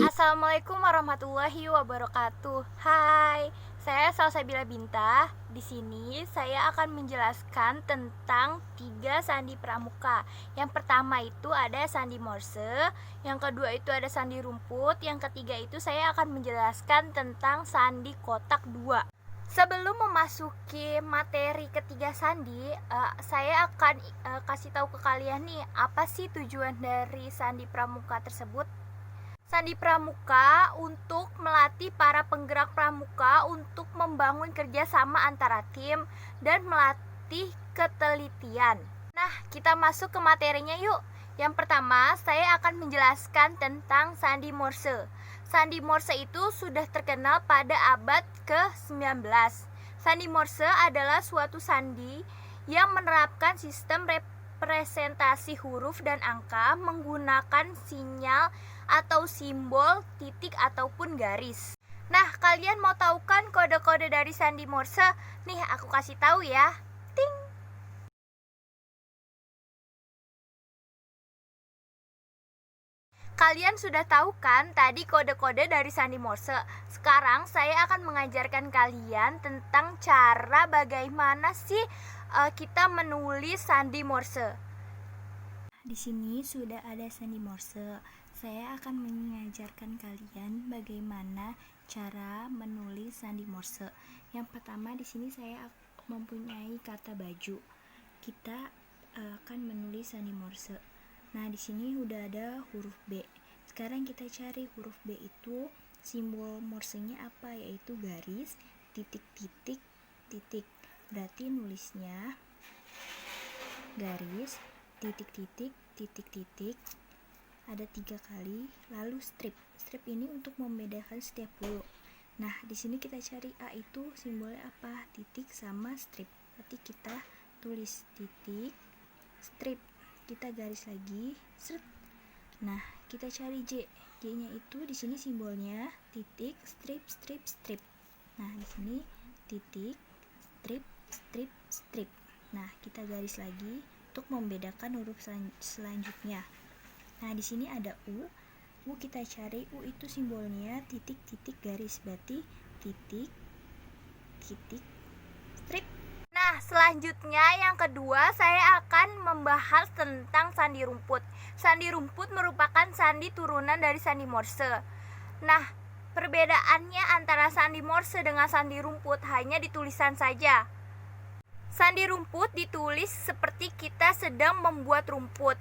Assalamualaikum warahmatullahi wabarakatuh. Hai, saya Salsabila Binta. Di sini saya akan menjelaskan tentang 3 sandi pramuka. Yang pertama itu ada sandi Morse, yang kedua itu ada sandi rumput, yang ketiga itu saya akan menjelaskan tentang sandi kotak 2. Sebelum memasuki materi ketiga sandi, saya akan kasih tahu ke kalian nih, apa sih tujuan dari sandi pramuka tersebut. Sandi pramuka untuk melatih para penggerak pramuka untuk membangun kerjasama antara tim dan melatih ketelitian. Nah, kita masuk ke materinya yuk. Yang pertama, saya akan menjelaskan tentang sandi Morse. Sandi Morse itu sudah terkenal pada abad ke-19. Sandi Morse adalah suatu sandi yang menerapkan sistem representasi huruf dan angka menggunakan sinyal atau simbol, titik ataupun garis. Nah, kalian mau tahu kan kode-kode dari sandi Morse? Nih, aku kasih tahu ya. Ting. Kalian sudah tahu kan tadi kode-kode dari sandi Morse? Sekarang saya akan mengajarkan kalian tentang cara bagaimana sih kita menulis sandi Morse. Di sini sudah ada sandi Morse. Saya akan mengajarkan kalian bagaimana cara menulis sandi Morse. Yang pertama di sini saya mempunyai kata baju. Kita akan menulis sandi Morse. Nah, di sini udah ada huruf B. Sekarang kita cari huruf B itu simbol Morse-nya apa, yaitu garis, titik-titik, titik. Berarti nulisnya garis, titik-titik, titik-titik, ada 3 kali, lalu strip. Strip ini untuk membedakan setiap huruf. Nah, di sini kita cari A itu simbolnya apa? Titik sama strip. Berarti kita tulis titik, strip. Kita garis lagi, strip. Nah, kita cari J. J-nya itu di sini simbolnya titik, strip, strip, strip. Nah, di sini titik, strip, strip, strip. Nah, kita garis lagi untuk membedakan huruf selanjutnya. Nah, di sini ada U. U kita cari, U itu simbolnya titik, titik, garis. Berarti titik, titik, strip. Nah, selanjutnya yang kedua saya akan membahas tentang sandi rumput. Sandi rumput merupakan sandi turunan dari sandi Morse. Nah, perbedaannya antara sandi Morse dengan sandi rumput hanya di tulisan saja. Sandi rumput ditulis seperti kita sedang membuat rumput.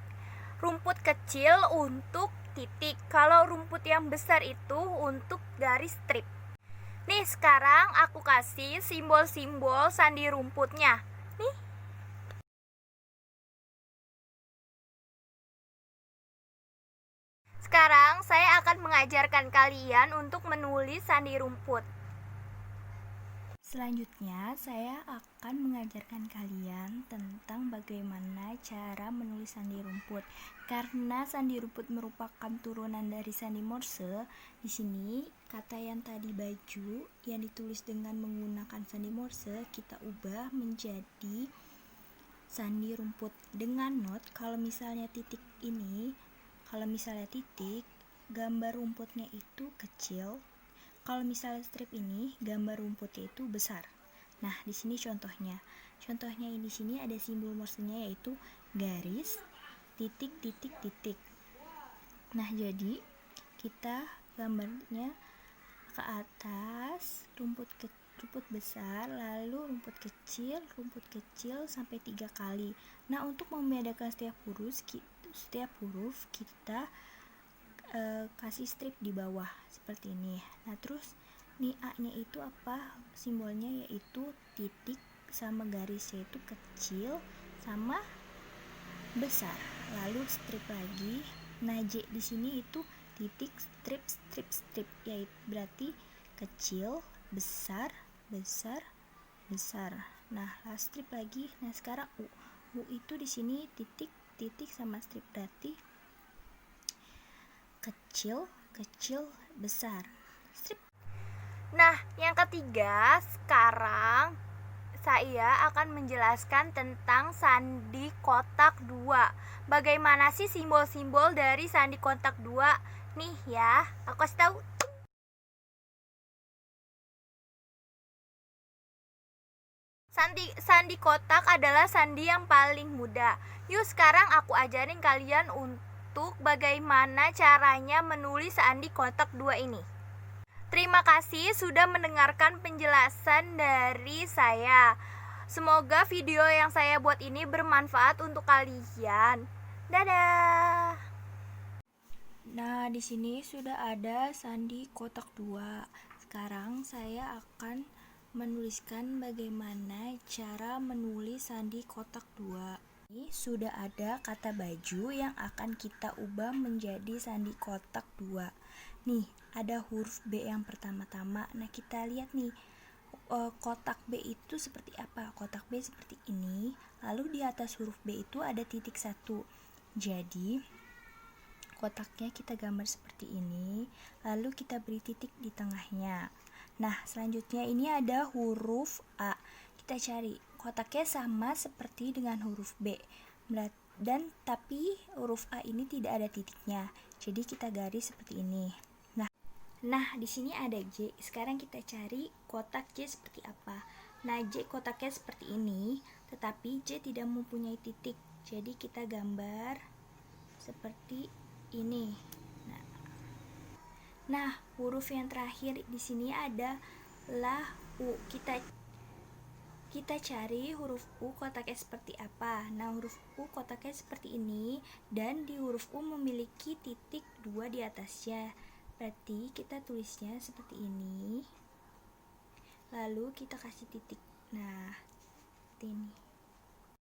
Rumput kecil untuk titik, kalau rumput yang besar itu untuk garis strip. Nih, sekarang aku kasih simbol-simbol sandi rumputnya. Nih. Sekarang saya akan mengajarkan kalian untuk menulis sandi rumput. Selanjutnya, saya akan mengajarkan kalian tentang bagaimana cara menulis sandi rumput. Karena sandi rumput merupakan turunan dari sandi Morse, di sini kata yang tadi baju yang ditulis dengan menggunakan sandi Morse kita ubah menjadi sandi rumput dengan not kalau misalnya titik ini, kalau misalnya titik, gambar rumputnya itu kecil. Kalau misalnya strip ini, gambar rumputnya itu besar. Nah, di sini contohnya. Contohnya di sini ada simbol Morse-nya yaitu garis, titik, titik, titik. Nah, jadi kita gambarnya ke atas, rumput besar, lalu rumput kecil sampai 3 kali. Nah, untuk membedakan setiap huruf kita kasih strip di bawah seperti ini. Nah, terus nih A-nya itu apa? Simbolnya yaitu titik sama garis, yaitu kecil sama besar. Lalu strip lagi. Nah, J di sini itu titik, strip, strip, strip, yaitu berarti kecil, besar, besar, besar. Nah, strip lagi. Nah, sekarang U. U itu di sini titik, titik sama strip, berarti kecil, kecil, besar, strip. Nah, yang ketiga, sekarang Saya akan menjelaskan tentang sandi kotak 2. Bagaimana sih simbol-simbol dari sandi kotak 2? Nih ya, aku kasih tahu. Sandi kotak adalah sandi yang paling mudah. Yuk sekarang aku ajarin kalian untuk bagaimana caranya menulis sandi kotak 2 ini. Terima kasih sudah mendengarkan penjelasan dari saya. Semoga video yang saya buat ini bermanfaat untuk kalian. Dadah. Nah, di sini sudah ada sandi kotak 2. Sekarang saya akan menuliskan bagaimana cara menulis sandi kotak 2. Ini sudah ada kata baju yang akan kita ubah menjadi sandi kotak 2. Nih, ada huruf B yang pertama-tama. Nah, kita lihat nih, kotak B itu seperti apa? Kotak B seperti ini. Lalu di atas huruf B itu ada titik 1. Jadi kotaknya kita gambar seperti ini, lalu kita beri titik di tengahnya. Nah, selanjutnya ini ada huruf A. Kita cari kotaknya sama seperti dengan huruf B, dan tapi huruf A ini tidak ada titiknya. Jadi kita garis seperti ini. Nah, di sini ada J. Sekarang kita cari kotak J seperti apa. Nah, J kotaknya seperti ini, tetapi J tidak mempunyai titik. Jadi kita gambar seperti ini. Nah, huruf yang terakhir di sini adalah U. Kita cari huruf U kotaknya seperti apa. Nah, huruf U kotaknya seperti ini, dan di huruf U memiliki titik 2 di atasnya. Berarti kita tulisnya seperti ini. Lalu kita kasih titik. Nah, seperti ini.